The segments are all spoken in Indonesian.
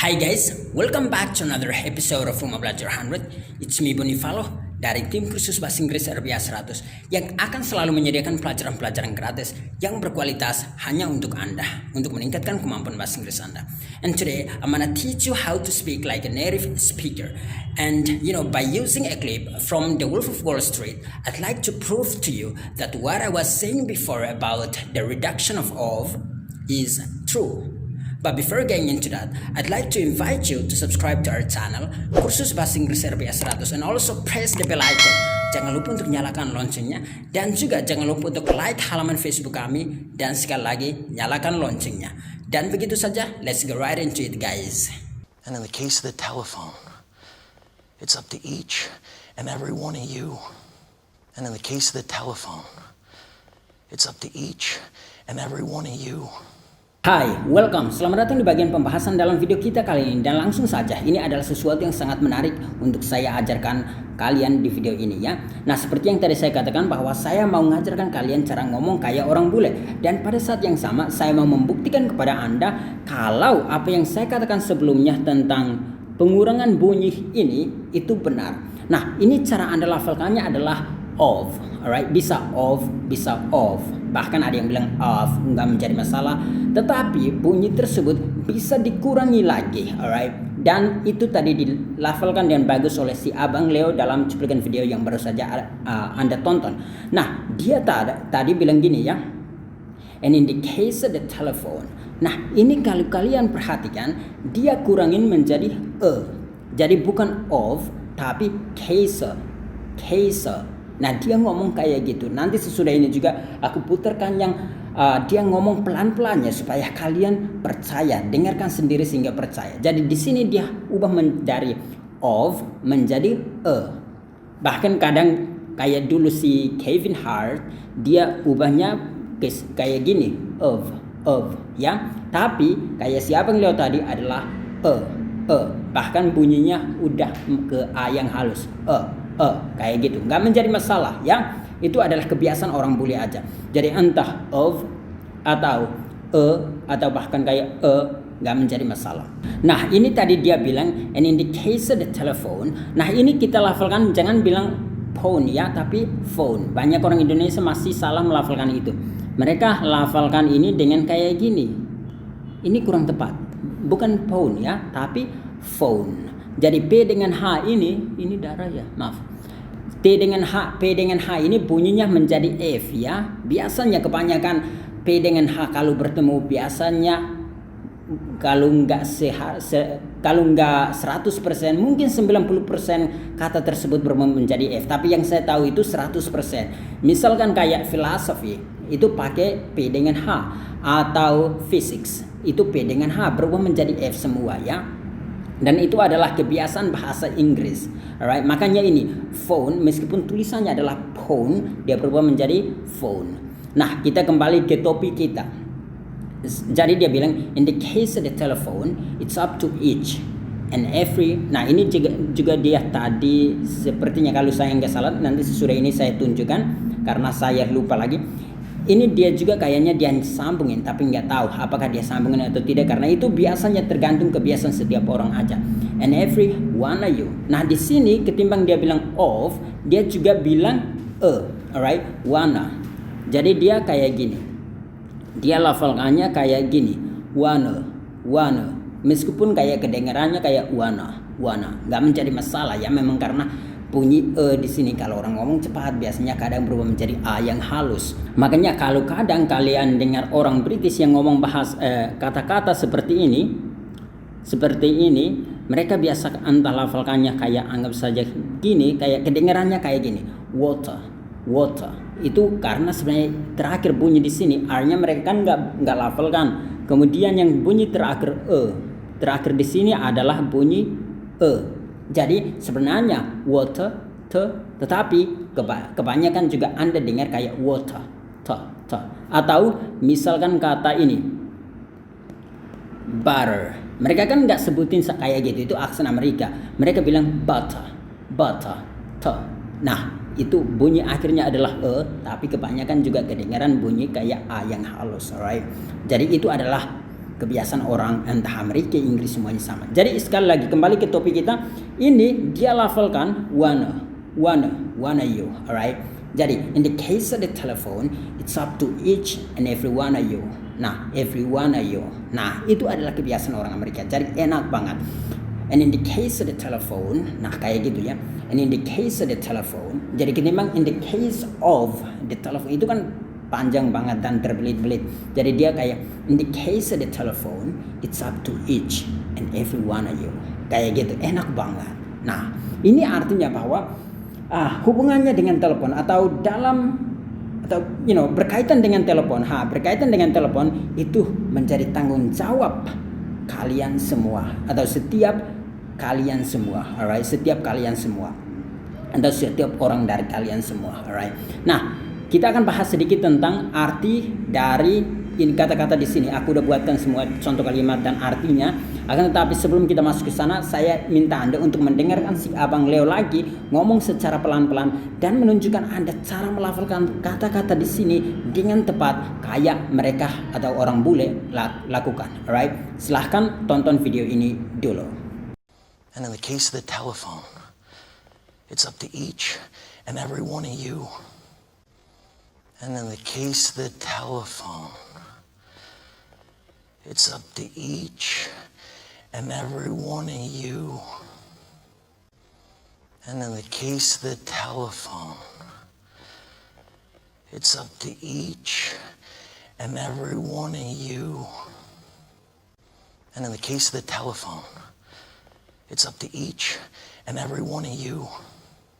Hai guys, welcome back to another episode of Rumah Belajar 100. It's me Bonifalo dari tim kursus bahasa Inggris RBA 100 yang akan selalu menyediakan pelajaran-pelajaran gratis yang berkualitas hanya untuk Anda untuk meningkatkan kemampuan bahasa Inggris Anda. And today I'm gonna teach you how to speak like a native speaker. And by using a clip from The Wolf of Wall Street, I'd like to prove to you that what I was saying before about the reduction of is true. But before getting into that, I'd like to invite you to subscribe to our channel, Kursus Bahasa Inggris RBA 100, and also press the bell icon. Jangan lupa untuk nyalakan loncengnya, dan juga jangan lupa untuk like halaman Facebook kami, dan sekali lagi nyalakan loncengnya. Dan begitu saja, let's go right into it guys. And in the case of the telephone, it's up to each and every one of you. And in the case of the telephone, it's up to each and every one of you. Hai, welcome. Selamat datang di bagian pembahasan dalam video kita kali ini. Dan langsung saja, ini adalah sesuatu yang sangat menarik untuk saya ajarkan kalian di video ini ya. Nah, seperti yang tadi saya katakan bahwa saya mau mengajarkan kalian cara ngomong kayak orang bule. Dan pada saat yang sama, saya mau membuktikan kepada Anda kalau apa yang saya katakan sebelumnya tentang pengurangan bunyi ini itu benar. Nah, ini cara Anda lafalkannya adalah of. Alright, bisa of, bisa of. Bahkan ada yang bilang of, nggak menjadi masalah. Tetapi bunyi tersebut bisa dikurangi lagi, alright. Dan itu tadi dilafalkan dengan bagus oleh si Abang Leo dalam cuplikan video yang baru saja Anda tonton. Nah, dia tadi bilang gini ya. And in the case of the telephone. Nah, ini kalau kalian perhatikan, dia kurangin menjadi Jadi bukan of, tapi case. Nah, dia ngomong kayak gitu. Nanti sesudah ini juga aku putarkan yang dia ngomong pelan-pelannya supaya kalian percaya, dengarkan sendiri sehingga percaya. Jadi di sini dia ubah dari of menjadi Bahkan kadang kayak dulu si Kevin Hart, dia ubahnya kayak gini, of ya. Tapi kayak si Abang Leo tadi adalah bahkan bunyinya udah ke A yang halus, kayak gitu, nggak menjadi masalah ya. Itu adalah kebiasaan orang bule aja. Jadi entah of atau atau bahkan kayak nggak menjadi masalah. Nah, ini tadi dia bilang and in the case of the telephone. Nah, ini kita lafalkan, jangan bilang phone ya, tapi phone. Banyak orang Indonesia masih salah melafalkan itu. Mereka lafalkan ini dengan kayak gini. Ini kurang tepat. Bukan phone ya, tapi phone. Jadi P dengan H ini darah ya, maaf. P dengan H ini bunyinya menjadi F ya. Biasanya kebanyakan P dengan H kalau bertemu biasanya kalau nggak 100%, mungkin 90% kata tersebut berubah menjadi F. Tapi yang saya tahu itu 100%. Misalkan kayak philosophy itu pakai P dengan H, atau physics itu P dengan H berubah menjadi F semua ya. Dan itu adalah kebiasaan bahasa Inggris. Alright, makanya ini phone meskipun tulisannya adalah phone, dia berubah menjadi phone. Nah, kita kembali ke topik kita. Jadi dia bilang in the case of the telephone, it's up to each and every. Nah, ini juga dia tadi sepertinya kalau saya nggak salah, nanti sesudah ini saya tunjukkan karena saya lupa lagi. Ini dia juga kayaknya dia sambungin, tapi nggak tahu apakah dia sambungin atau tidak, karena itu biasanya tergantung kebiasaan setiap orang aja. And every one of you. Nah, di sini ketimbang dia bilang of, dia juga bilang alright, wanna. Jadi dia kayak gini. Dia lafalkannya kayak gini, wanna. Meskipun kayak kedengarannya kayak wanna. Nggak menjadi masalah ya, memang karena bunyi di sini kalau orang ngomong cepat biasanya kadang berubah menjadi A yang halus. Makanya kalau kadang kalian dengar orang British yang ngomong kata-kata seperti ini, mereka biasa entah lafalkannya kayak anggap saja gini, kayak kedengarannya kayak gini, water. Itu karena sebenarnya terakhir bunyi di sini R-nya mereka kan nggak lafalkan. Kemudian yang bunyi terakhir terakhir di sini adalah bunyi Jadi sebenarnya water, tetapi kebanyakan juga Anda dengar kayak water, atau misalkan kata ini, butter. Mereka kan nggak sebutin kayak gitu, itu aksen Amerika. Mereka bilang butter. Nah, itu bunyi akhirnya adalah tapi kebanyakan juga kedengaran bunyi kayak A yang halus, alright. Jadi itu adalah kebiasaan orang entah Amerika, Inggris semuanya sama. Jadi sekali lagi kembali ke topik kita, ini dia lafalkan wanna you, alright. Jadi in the case of the telephone, it's up to each and every one of you. Nah, every one of you. Nah, itu adalah kebiasaan orang Amerika. Jadi enak banget. And in the case of the telephone, nah kayak gitu ya. And in the case of the telephone, jadi ketimbang in the case of the telephone itu kan panjang banget dan terbelit-belit. Jadi dia kayak in the case of the telephone, it's up to each and every one of you. Kayak gitu, enak banget. Nah, ini artinya bahwa hubungannya dengan telepon atau berkaitan dengan telepon, berkaitan dengan telepon itu menjadi tanggung jawab kalian semua atau setiap kalian semua, alright, setiap kalian semua atau setiap orang dari kalian semua, alright. Nah, kita akan bahas sedikit tentang arti dari ini kata-kata di sini. Aku udah buatkan semua contoh kalimat dan artinya. Akan tetapi sebelum kita masuk ke sana, saya minta Anda untuk mendengarkan si Abang Leo lagi ngomong secara pelan-pelan dan menunjukkan Anda cara melafalkan kata-kata di sini dengan tepat kayak mereka atau orang bule lakukan. Alright, silahkan tonton video ini dulu. And in the case of the telephone, it's up to each and every one of you. And in the case of the telephone, it's up to each and every one of you. And in the case of the telephone, it's up to each and every one of you. And in the case of the telephone, it's up to each and every one of you.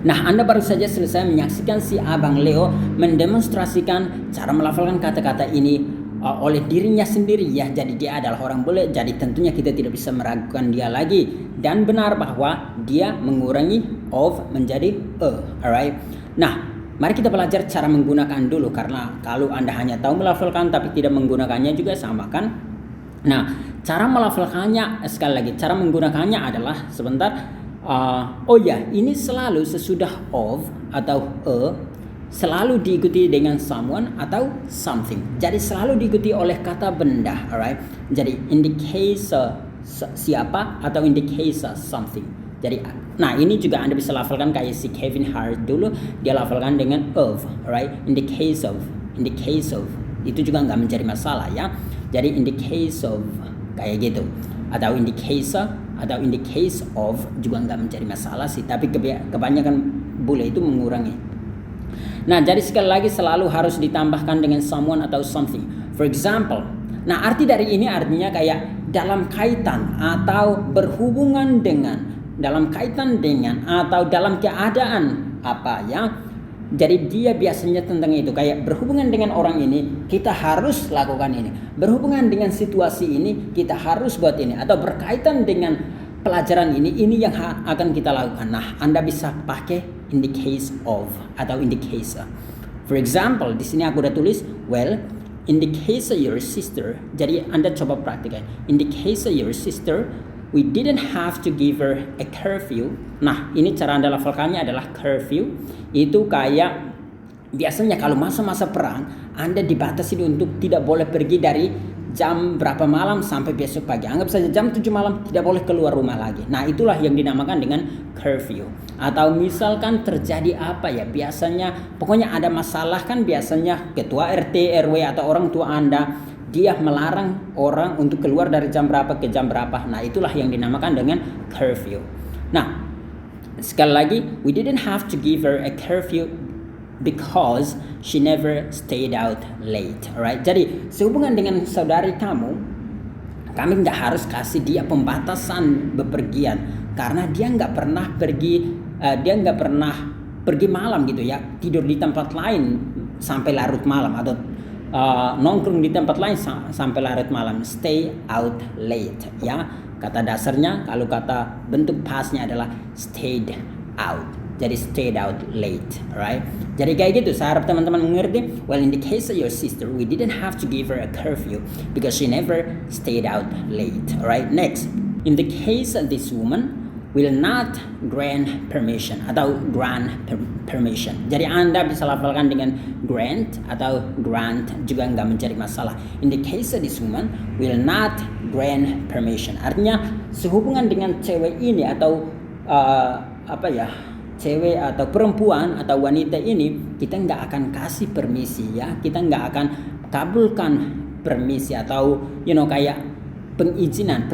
Nah, Anda baru saja selesai menyaksikan si Abang Leo mendemonstrasikan cara melafalkan kata-kata ini oleh dirinya sendiri ya. Jadi dia adalah orang bule, jadi tentunya kita tidak bisa meragukan dia lagi. Dan benar bahwa dia mengurangi of menjadi alright. Nah, mari kita belajar cara menggunakan dulu, karena kalau Anda hanya tahu melafalkan tapi tidak menggunakannya juga sama kan? Nah, cara melafalkannya sekali lagi, cara menggunakannya adalah ini selalu sesudah of atau selalu diikuti dengan someone atau something. Jadi selalu diikuti oleh kata benda, alright. Jadi in the case siapa atau in the case something. Jadi nah ini juga Anda bisa lafalkan kayak si Kevin Hart dulu, dia lafalkan dengan of, alright. In the case of itu juga nggak menjadi masalah ya. Jadi in the case of kayak gitu, atau in the case of juga nggak menjadi masalah sih, tapi kebanyakan bule itu mengurangi. Nah, jadi sekali lagi selalu harus ditambahkan dengan someone atau something. For example, nah arti dari ini artinya kayak dalam kaitan atau berhubungan dengan, dalam kaitan dengan atau dalam keadaan apa ya. Jadi dia biasanya tentang itu, kayak berhubungan dengan orang ini kita harus lakukan ini, berhubungan dengan situasi ini kita harus buat ini, atau berkaitan dengan pelajaran ini yang akan kita lakukan. Nah, Anda bisa pakai in the case of atau in the case of. For example, di sini aku udah tulis in the case of your sister. Jadi Anda coba praktikkan. In the case of your sister, we didn't have to give her a curfew. Nah, ini cara Anda lafalkannya adalah curfew. Itu kayak biasanya kalau masa-masa perang, Anda dibatasi untuk tidak boleh pergi dari jam berapa malam sampai besok pagi. Anggap saja jam 7 malam tidak boleh keluar rumah lagi. Nah, itulah yang dinamakan dengan curfew. Atau misalkan terjadi apa ya, biasanya pokoknya ada masalah kan, biasanya ketua RT, RW atau orang tua Anda, dia melarang orang untuk keluar dari jam berapa ke jam berapa. Nah, itulah yang dinamakan dengan curfew. Nah, sekali lagi, we didn't have to give her a curfew because she never stayed out late. Alright. Jadi, sehubungan dengan saudari kamu, kami nggak harus kasih dia pembatasan bepergian karena dia nggak pernah pergi malam gitu ya, tidur di tempat lain sampai larut malam atau nongkrong di tempat lain sampai larut malam. Stay out late ya. Kata dasarnya, kalau kata bentuk pasnya adalah stayed out. Jadi stayed out late, right? Jadi kayak gitu. Saya harap teman-teman mengerti. Well, in the case of your sister, we didn't have to give her a curfew because she never stayed out late, right? Next, in the case of this woman, will not grant permission atau grant permission. Jadi Anda bisa lafalkan dengan grant atau grant juga nggak mencari masalah. In the case of this woman will not grant permission. Artinya sehubungan dengan cewek ini atau cewek atau perempuan atau wanita ini, kita nggak akan kasih permisi ya. Kita nggak akan kabulkan permisi atau kayak perizinan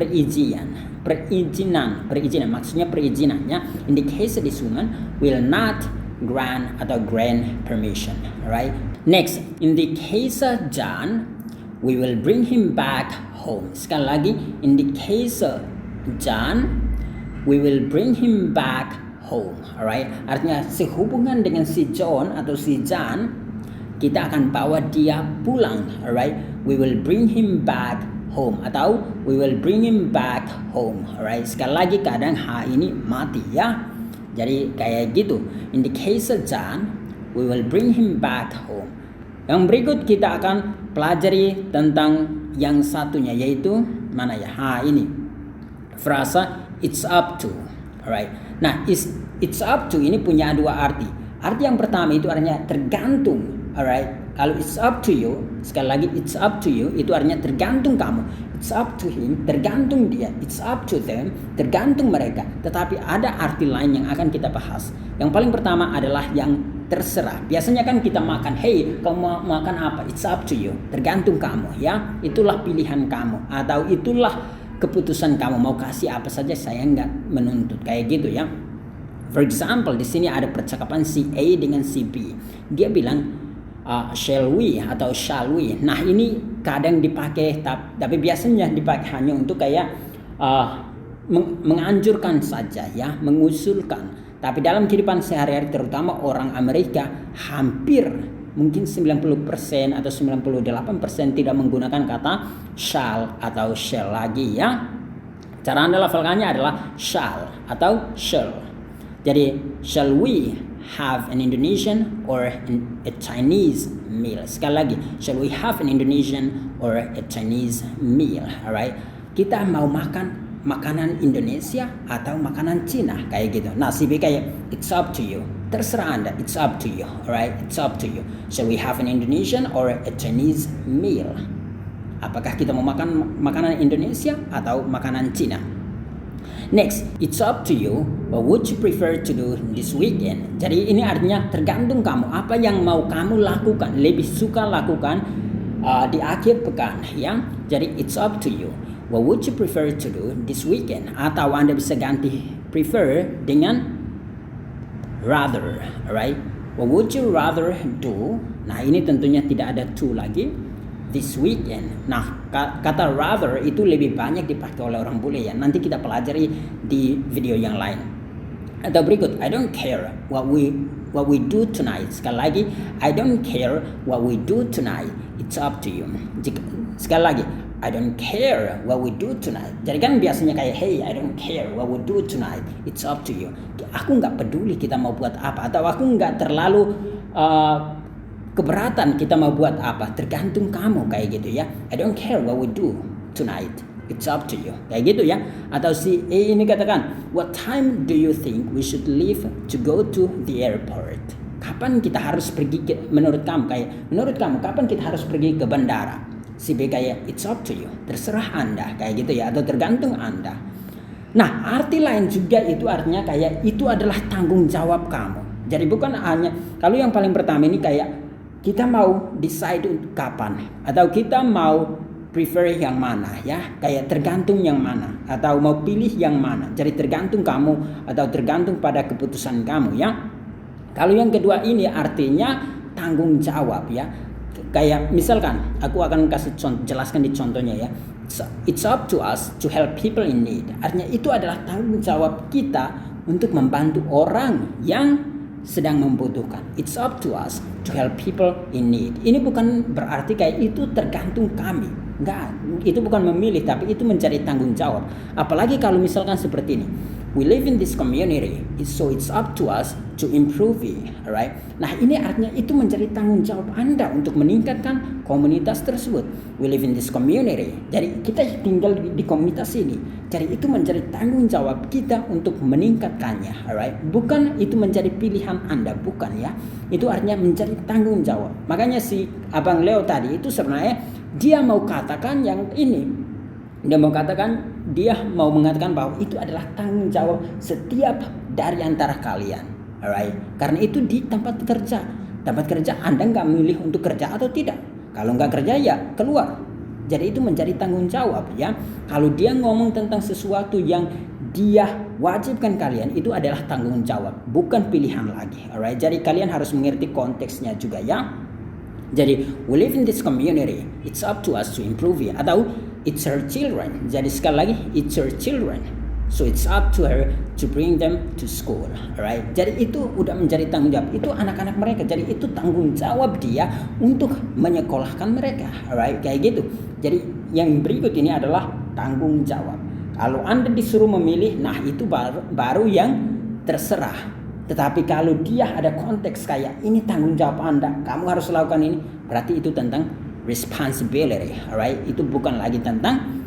maksudnya perizinannya. In the case of this woman will not grant atau grant permission. Alright. Next, in the case of John, we will bring him back home. Sekali lagi, in the case of John, we will bring him back home. Alright. Artinya sehubungan dengan si John atau si John, kita akan bawa dia pulang. Alright. We will bring him back home atau we will bring him back home. Alright. Sekali lagi kadang H ini mati ya. Jadi kayak gitu. In the case of John, we will bring him back home. Yang berikut kita akan pelajari tentang yang satunya, yaitu mana ya? Ini frasa it's up to. Alright. Nah, it's up to ini punya dua arti. Arti yang pertama itu artinya tergantung. Alright. Kalau it's up to you, sekali lagi it's up to you itu artinya tergantung kamu. It's up to him, tergantung dia. It's up to them, tergantung mereka. Tetapi ada arti lain yang akan kita bahas. Yang paling pertama adalah yang terserah. Biasanya kan kita makan, hey, kamu mau makan apa? It's up to you, tergantung kamu ya. Itulah pilihan kamu atau itulah keputusan kamu, mau kasih apa saja, saya nggak menuntut, kayak gitu ya. For example, di sini ada percakapan si A dengan si B. Dia bilang shall we atau shall we. Nah, ini kadang dipakai tapi biasanya dipakai hanya untuk kayak menganjurkan saja ya, mengusulkan. Tapi dalam kehidupan sehari-hari terutama orang Amerika hampir mungkin 90% atau 98% tidak menggunakan kata shall atau shall lagi ya. Cara Anda lafalkannya adalah shall atau shall. Jadi shall we have an Indonesian or a Chinese meal? Sekali lagi, shall we have an Indonesian or a Chinese meal? Alright, kita mau makan makanan Indonesia atau makanan Cina, kayak gitu. Nah, si B kayak it's up to you, terserah Anda, it's up to you. Alright, it's up to you. Shall we have an Indonesian or a Chinese meal? Apakah kita mau makan makanan Indonesia atau makanan Cina? Next, it's up to you. What would you prefer to do this weekend? Jadi ini artinya tergantung kamu. Apa yang mau kamu lakukan, lebih suka lakukan di akhir pekan ya. Jadi it's up to you. What would you prefer to do this weekend? Atau Anda bisa ganti prefer dengan rather. Alright? What would you rather do? Nah, ini tentunya tidak ada to lagi. This weekend. Nah, kata rather itu lebih banyak dipakai oleh orang bule ya. Nanti kita pelajari di video yang lain. Atau berikut, I don't care what we do tonight. Sekali lagi, I don't care what we do tonight. It's up to you. Sekali lagi, I don't care what we do tonight. Jadi kan biasanya kayak, hey, I don't care what we do tonight. It's up to you. Aku nggak peduli kita mau buat apa, atau aku nggak terlalu keberatan kita mau buat apa, tergantung kamu, kayak gitu ya. I don't care what we do tonight. It's up to you. Kayak gitu ya. Atau si A ini katakan, what time do you think we should leave to go to the airport? Kapan kita harus pergi menurut kamu kapan kita harus pergi ke bandara? Si B kayak it's up to you, terserah Anda, kayak gitu ya, atau tergantung Anda. Nah, arti lain juga itu artinya kayak itu adalah tanggung jawab kamu. Jadi bukan hanya, kalau yang paling pertama ini kayak kita mau decide kapan atau kita mau prefer yang mana ya, kayak tergantung yang mana atau mau pilih yang mana. Jadi tergantung kamu atau tergantung pada keputusan kamu ya. Kalau yang kedua ini artinya tanggung jawab ya. Kayak misalkan aku akan kasih jelaskan di contohnya ya. It's up to us to help people in need. Artinya itu adalah tanggung jawab kita untuk membantu orang yang sedang membutuhkan. It's up to us to help people in need. Ini bukan berarti kayak itu tergantung kami. Enggak, itu bukan memilih, tapi itu menjadi tanggung jawab. Apalagi kalau misalkan seperti ini. we live in this community, so it's up to us to improve it, alright? Nah, ini artinya itu menjadi tanggung jawab Anda untuk meningkatkan komunitas tersebut. We live in this community. Jadi kita tinggal di komunitas ini. Jadi itu menjadi tanggung jawab kita untuk meningkatkannya, alright? Bukan itu menjadi pilihan Anda, bukan ya. Itu artinya menjadi tanggung jawab. Makanya si Abang Leo tadi itu sebenarnya dia mau katakan yang ini. Dia mau mengatakan bahwa itu adalah tanggung jawab setiap dari antara kalian, alright? Karena itu di tempat kerja Anda nggak milih untuk kerja atau tidak. Kalau nggak kerja ya keluar. Jadi itu menjadi tanggung jawab ya. Kalau dia ngomong tentang sesuatu yang dia wajibkan kalian, itu adalah tanggung jawab, bukan pilihan lagi, alright? Jadi kalian harus mengerti konteksnya juga ya. Jadi we live in this community, it's up to us to improve it. Atau it's her children. Jadi sekali lagi, it's her children, so it's up to her to bring them to school, alright? Jadi itu udah menjadi tanggung jawab. Itu anak-anak mereka. Jadi itu tanggung jawab dia untuk menyekolahkan mereka, alright? Kayak gitu. Jadi yang berikut ini adalah tanggung jawab. Kalau Anda disuruh memilih, nah itu baru yang terserah. Tetapi kalau dia ada konteks kayak ini tanggung jawab Anda, kamu harus lakukan ini, berarti itu tentang responsibility, alright? Itu bukan lagi tentang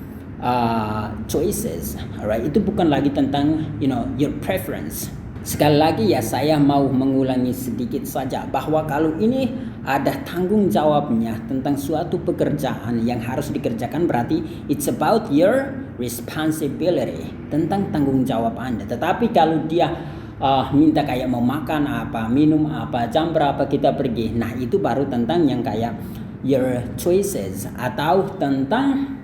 choices, alright? Itu bukan lagi tentang your preference. Sekali lagi ya, saya mau mengulangi sedikit saja bahwa kalau ini ada tanggung jawabnya tentang suatu pekerjaan yang harus dikerjakan, berarti it's about your responsibility, tentang tanggung jawab Anda. Tetapi kalau dia minta kayak mau makan apa, minum apa, jam berapa kita pergi, nah itu baru tentang yang kayak your choices atau tentang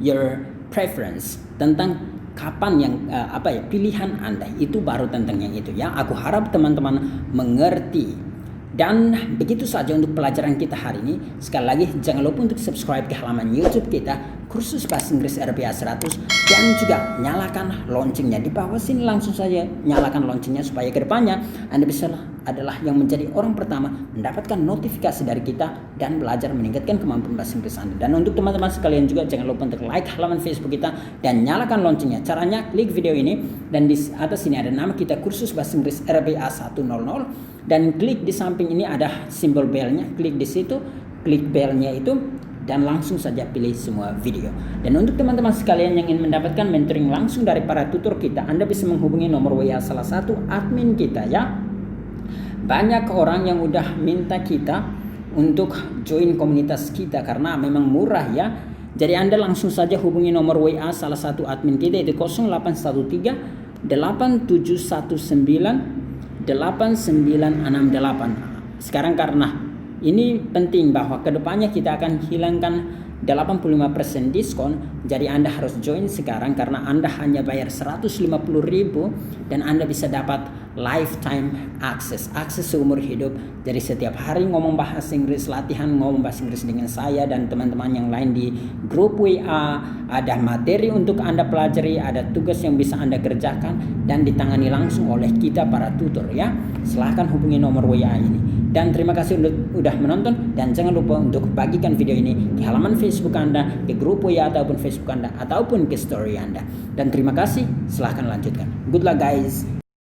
your preference, tentang kapan yang pilihan Anda, itu baru tentang yang itu ya. Aku harap teman-teman mengerti. Dan begitu saja untuk pelajaran kita hari ini. Sekali lagi jangan lupa untuk subscribe ke halaman YouTube kita Kursus Bahasa Inggris RPA 100 dan juga nyalakan loncengnya di bawah sini. Langsung saja nyalakan loncengnya supaya kedepannya Anda bisa adalah yang menjadi orang pertama mendapatkan notifikasi dari kita dan belajar meningkatkan kemampuan bahasa Inggris Anda. Dan untuk teman-teman sekalian juga jangan lupa untuk like halaman Facebook kita dan nyalakan loncengnya. Caranya klik video ini dan di atas sini ada nama kita Kursus Bahasa Inggris RPA 100 dan klik di samping ini ada simbol belnya. Klik di situ, klik belnya itu dan langsung saja pilih semua video. Dan untuk teman-teman sekalian yang ingin mendapatkan mentoring langsung dari para tutor kita, Anda bisa menghubungi nomor WA salah satu admin kita ya. Banyak orang yang udah minta kita untuk join komunitas kita karena memang murah ya. Jadi Anda langsung saja hubungi nomor WA salah satu admin kita, itu 0813 8719 8968. Sekarang karena ini penting bahwa kedepannya kita akan hilangkan 85% diskon. Jadi Anda harus join sekarang karena Anda hanya bayar 150.000 dan Anda bisa dapat lifetime access seumur hidup. Jadi setiap hari ngomong bahasa Inggris, latihan ngomong bahasa Inggris dengan saya dan teman-teman yang lain di grup WA. Ada materi untuk Anda pelajari, ada tugas yang bisa Anda kerjakan dan ditangani langsung oleh kita para tutor ya. Silahkan hubungi nomor WA ini. Dan terima kasih udah menonton dan jangan lupa untuk bagikan video ini di halaman Facebook Anda, di grup WA ataupun Facebook Anda ataupun ke story Anda. Dan terima kasih, silahkan lanjutkan. Good luck guys.